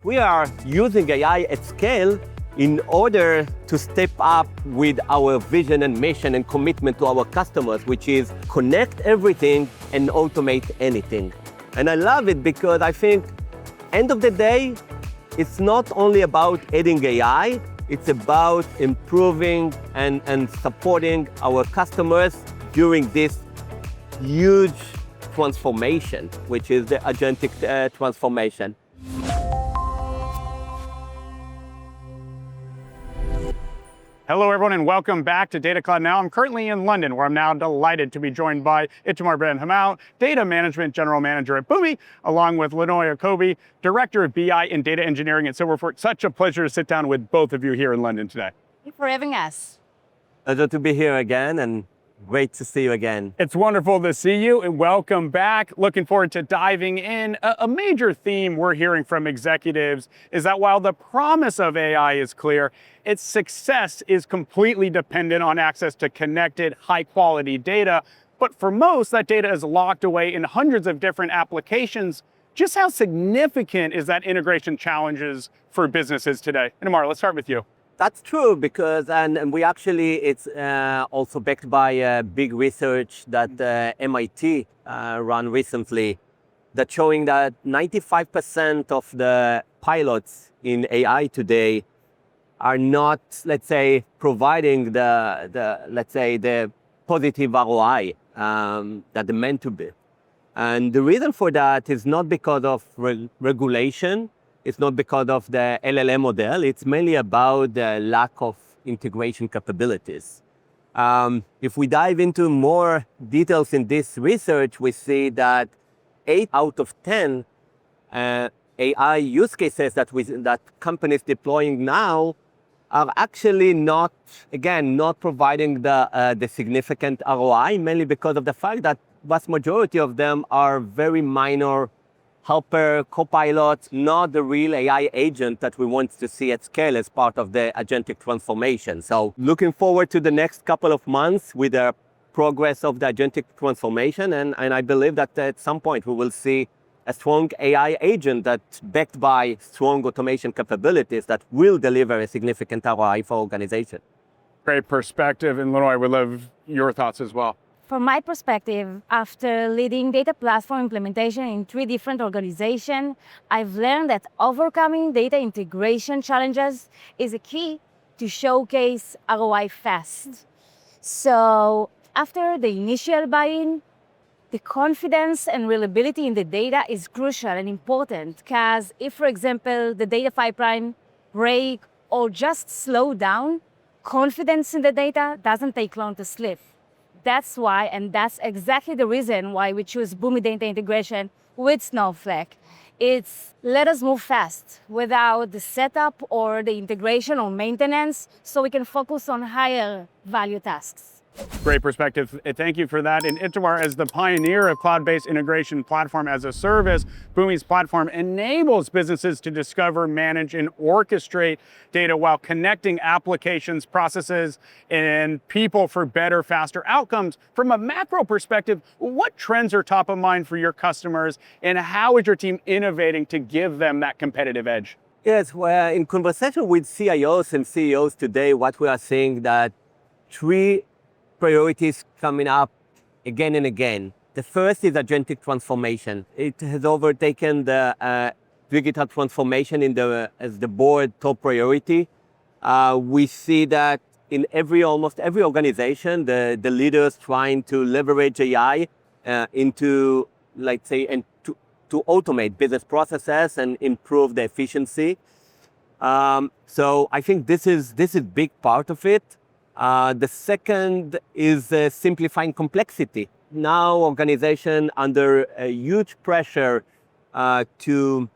we are using AI at scale in order to step up with our vision and mission and commitment to our customers, which is connect everything and automate anything. And I love it because I think, end of the day, it's not only about adding AI, it's about improving and supporting our customers during this huge transformation, which is the agentic transformation. Hello, everyone, and welcome back to Data Cloud Now. I'm currently in London, where I'm now delighted to be joined by Itamar Ben Hamo, Data Management General Manager at Boomi, along with Linoy Alkobi, Director of BI and Data Engineering at Silverfort. Such a pleasure to sit down with both of you here in London today. Thank you for having us. Pleasure to be here again, and great to see you again. It's wonderful to see you, and welcome back. Looking forward to diving in. A major theme we're hearing from executives is that while the promise of AI is clear, its success is completely dependent on access to connected, high-quality data. But for most, that data is locked away in hundreds of different applications. Just how significant is that integration challenges for businesses today? Itamar, let's start with you. That's true, because and we actually, it's also backed by big research that MIT ran recently, that showing that 95% of the pilots in AI today are not, let's say, providing the positive ROI that they're meant to be. And the reason for that is not because of regulation. It's not because of the LLM model. It's mainly about the lack of integration capabilities. If we dive into more details in this research, we see that 8 out of 10 AI use cases that companies deploying now are actually not providing the significant ROI, mainly because of the fact that vast majority of them are very minor helper, copilot, not the real AI agent that we want to see at scale as part of the agentic transformation. So looking forward to the next couple of months with the progress of the agentic transformation. And I believe that at some point we will see a strong AI agent that's backed by strong automation capabilities that will deliver a significant ROI for organization. Great perspective. And Linoy, I would love your thoughts as well. From my perspective, after leading data platform implementation in 3 different organizations, I've learned that overcoming data integration challenges is a key to showcase ROI fast. So after the initial buy-in, the confidence and reliability in the data is crucial and important, because if, for example, the data pipeline break or just slow down, confidence in the data doesn't take long to slip. That's why, and that's exactly the reason why we choose Boomi data integration with Snowflake. It's let us move fast without the setup or the integration or maintenance, so we can focus on higher value tasks. Great perspective. Thank you for that. And Itamar, as the pioneer of cloud-based integration platform as a service, Boomi's platform enables businesses to discover, manage, and orchestrate data while connecting applications, processes, and people for better, faster outcomes. From a macro perspective, what trends are top of mind for your customers, and how is your team innovating to give them that competitive edge? Yes, well, in conversation with CIOs and CEOs today, what we are seeing that 3 priorities coming up again and again. The first is agentic transformation. It has overtaken the digital transformation as the board top priority. We see that in almost every organization, the leaders trying to leverage AI into, let's say, and to automate business processes and improve the efficiency. So I think this is big part of it. The second is simplifying complexity. Now, organization under a huge pressure to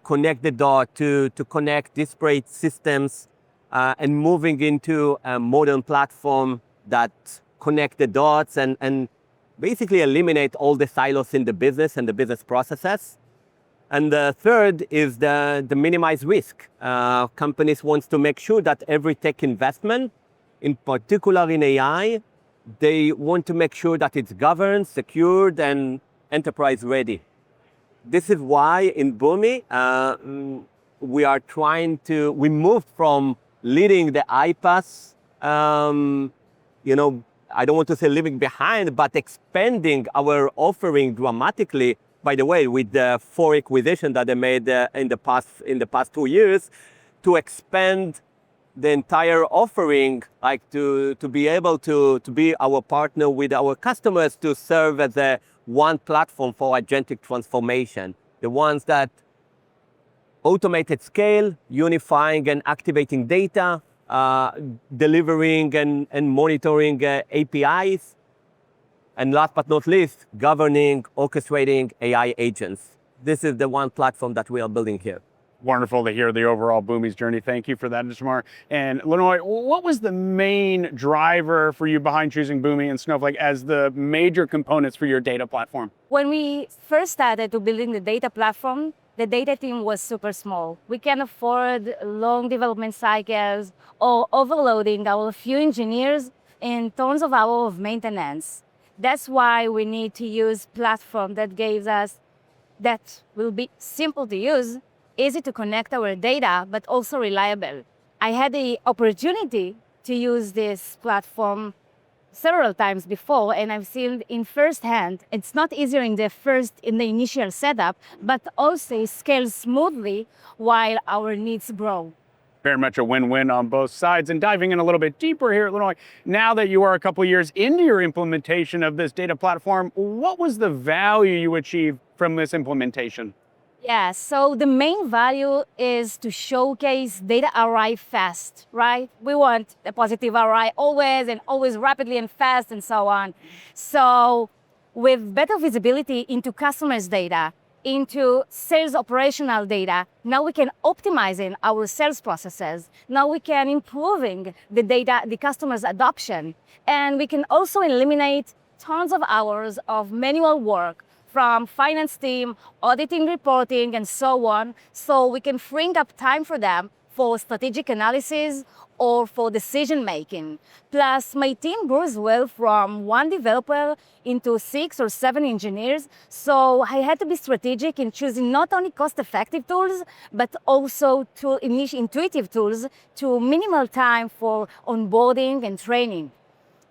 connect the dot, to connect disparate systems, and moving into a modern platform that connect the dots and basically eliminate all the silos in the business and the business processes. And the third is the minimize risk. Companies want to make sure that every tech investment, in particular in AI, they want to make sure that it's governed, secured, and enterprise ready. This is why in Boomi, we are we moved from leading the iPaaS, I don't want to say leaving behind, but expanding our offering dramatically. By the way, with the 4 acquisitions that they made in the past 2 years, to expand the entire offering, like to be able to be our partner with our customers, to serve as a one platform for agentic transformation. The ones that automate at scale, unifying and activating data, delivering and monitoring APIs, and last but not least, governing, orchestrating AI agents. This is the one platform that we are building here. Wonderful to hear the overall Boomi's journey. Thank you for that, Itamar. And Linoy, what was the main driver for you behind choosing Boomi and Snowflake as the major components for your data platform? When we first started to building the data platform, the data team was super small. We can't afford long development cycles or overloading our few engineers and tons of hours of maintenance. That's why we need to use platform that will be simple to use, easy to connect our data, but also reliable. I had the opportunity to use this platform several times before, and I've seen in firsthand, it's not easier in the initial setup, but also scales smoothly while our needs grow. Very much a win-win on both sides. And diving in a little bit deeper here, Linoy, now that you are a couple of years into your implementation of this data platform, what was the value you achieved from this implementation? Yeah, so the main value is to showcase data ROI fast, right? We want a positive ROI always and always rapidly and fast and so on. So with better visibility into customers' data, into sales operational data, now we can optimize in our sales processes. Now we can improving the data, the customer's adoption. And we can also eliminate tons of hours of manual work from finance team, auditing, reporting, and so on. So we can free up time for them for strategic analysis or for decision making. Plus, my team grew as well from 1 developer into 6 or 7 engineers. So I had to be strategic in choosing not only cost-effective tools, but also intuitive tools to minimal time for onboarding and training.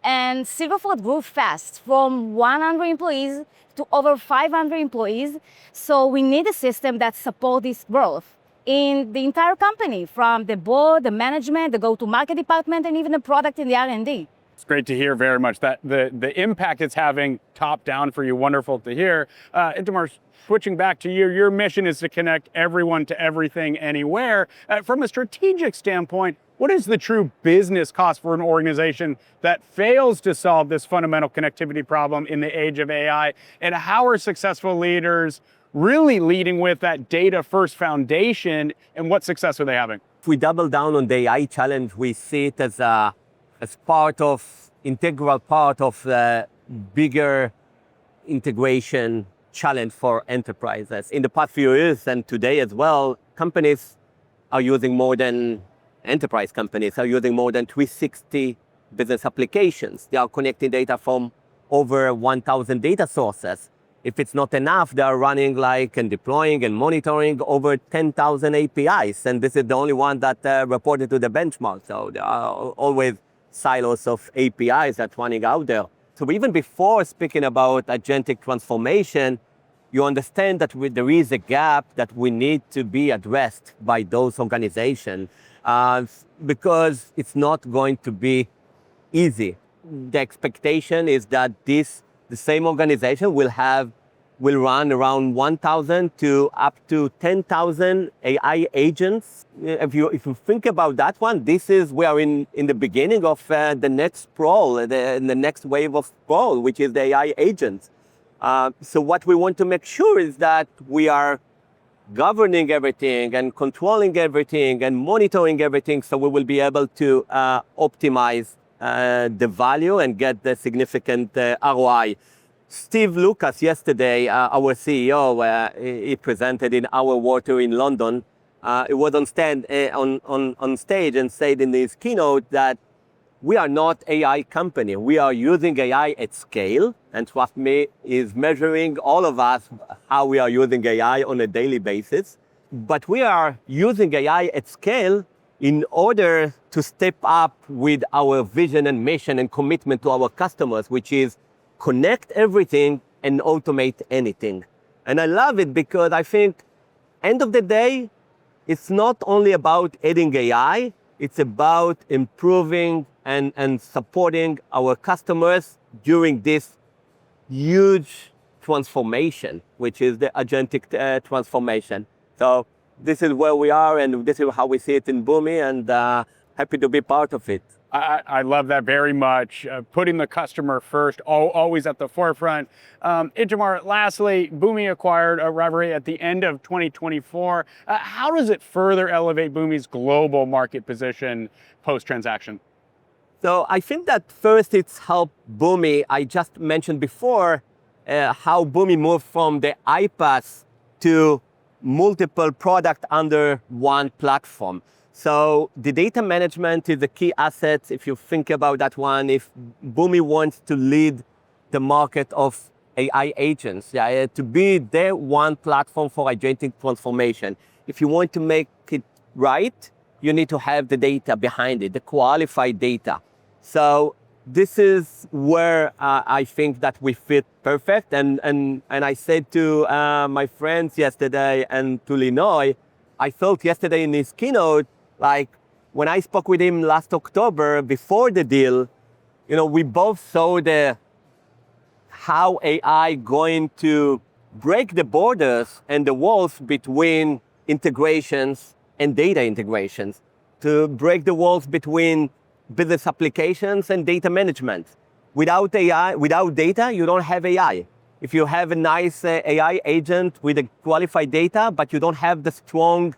And Silverfort grew fast from 100 employees to over 500 employees. So we need a system that supports this growth in the entire company, from the board, the management, the go-to-market department, and even the product in the R&D. It's great to hear very much that the impact it's having top down for you. Wonderful to hear. Itamar, switching back to you, your mission is to connect everyone to everything anywhere. From a strategic standpoint, what is the true business cost for an organization that fails to solve this fundamental connectivity problem in the age of AI? And how are successful leaders really leading with that data-first foundation, and what success are they having? If we double down on the AI challenge, we see it as integral part of the bigger integration challenge for enterprises. In the past few years and today as well, enterprise companies are using more than 360 business applications. They are connecting data from over 1,000 data sources. If it's not enough, they are running and deploying and monitoring over 10,000 APIs. And this is the only one that reported to the benchmark. So there are always silos of APIs that's running out there. So even before speaking about agentic transformation, you understand that there is a gap that we need to be addressed by those organizations because it's not going to be easy. The expectation is that the same organization will run around 1,000 to up to 10,000 AI agents. If you think about that one, we are in the beginning of the next sprawl, the next wave of sprawl, which is the AI agents. So what we want to make sure is that we are governing everything and controlling everything and monitoring everything, so we will be able to optimize the value and get the significant ROI. Steve Lucas yesterday, our CEO, he presented in our water in London. He was on stage and said in his keynote that we are not AI company. We are using AI at scale, and trust me, is measuring all of us how we are using AI on a daily basis. but we are using AI at scale in order to step up with our vision and mission and commitment to our customers, which is connect everything and automate anything. And I love it because I think end of the day, it's not only about adding AI, it's about improving and supporting our customers during this huge transformation, which is the agentic transformation. So this is where we are, and this is how we see it in Boomi, and happy to be part of it. I love that very much. Putting the customer first, always at the forefront. Itamar, lastly, Boomi acquired Rivalry at the end of 2024. How does it further elevate Boomi's global market position post-transaction? So I think that first it's helped Boomi. I just mentioned before how Boomi moved from the iPaaS to multiple products under one platform. So the data management is a key asset if you think about that one. If Boomi wants to lead the market of AI agents, to be the one platform for agentic transformation. If you want to make it right, you need to have the data behind it, the qualified data. So this is where I think that we fit perfect. And I said to my friends yesterday and to Linoy, I thought yesterday in his keynote, like when I spoke with him last October before the deal, we both saw how AI going to break the borders and the walls between integrations and data integrations, to break the walls between business applications and data management. Without AI, without data, you don't have AI. If you have a nice AI agent with a qualified data, but you don't have the strong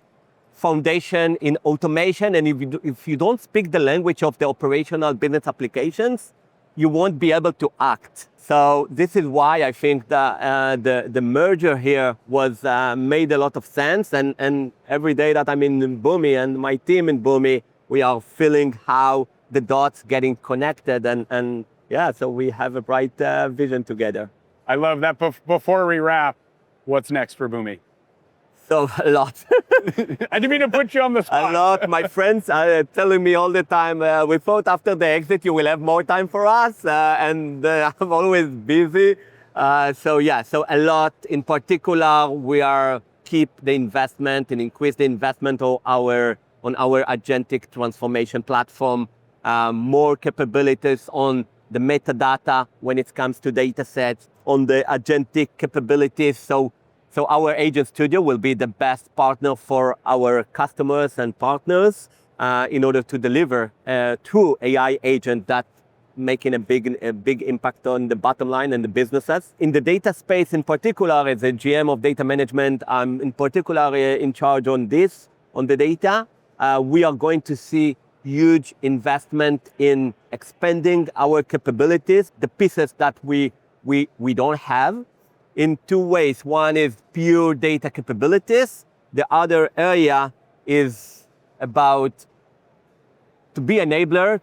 foundation in automation, and if you don't speak the language of the operational business applications, you won't be able to act. So this is why I think the merger here was made a lot of sense. And every day that I'm in Boomi and my team in Boomi, we are feeling how the dots getting connected. And so we have a bright vision together. I love that. Before we wrap, what's next for Boomi? So a lot. I didn't mean to put you on the spot. A lot. My friends are telling me all the time, we thought after the exit you will have more time for us, and I'm always busy. So a lot. In particular, we are keep the investment and increase the investment on our agentic transformation platform, more capabilities on the metadata when it comes to data sets, on the agentic capabilities. So our agent studio will be the best partner for our customers and partners in order to deliver a true AI agent that making a big impact on the bottom line and the businesses. In the data space in particular, as a GM of data management, I'm in particular in charge on the data. We are going to see huge investment in expanding our capabilities, the pieces that we don't have, in two ways. One is pure data capabilities. The other area is about to be enabler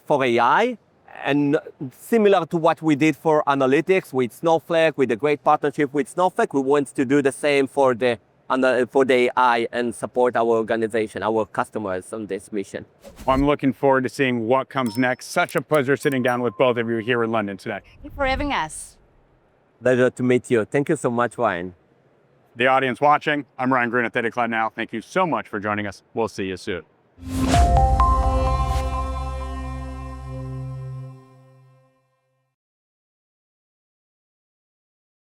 for AI, and similar to what we did for analytics with Snowflake, with a great partnership with Snowflake, we want to do the same for the AI and support our organization, our customers on this mission. Well, I'm looking forward to seeing what comes next. Such a pleasure sitting down with both of you here in London today. Thank you for having us. Pleasure to meet you. Thank you so much, Ryan. The audience watching, I'm Ryan Green at Theta Cloud Now. Thank you so much for joining us. We'll see you soon.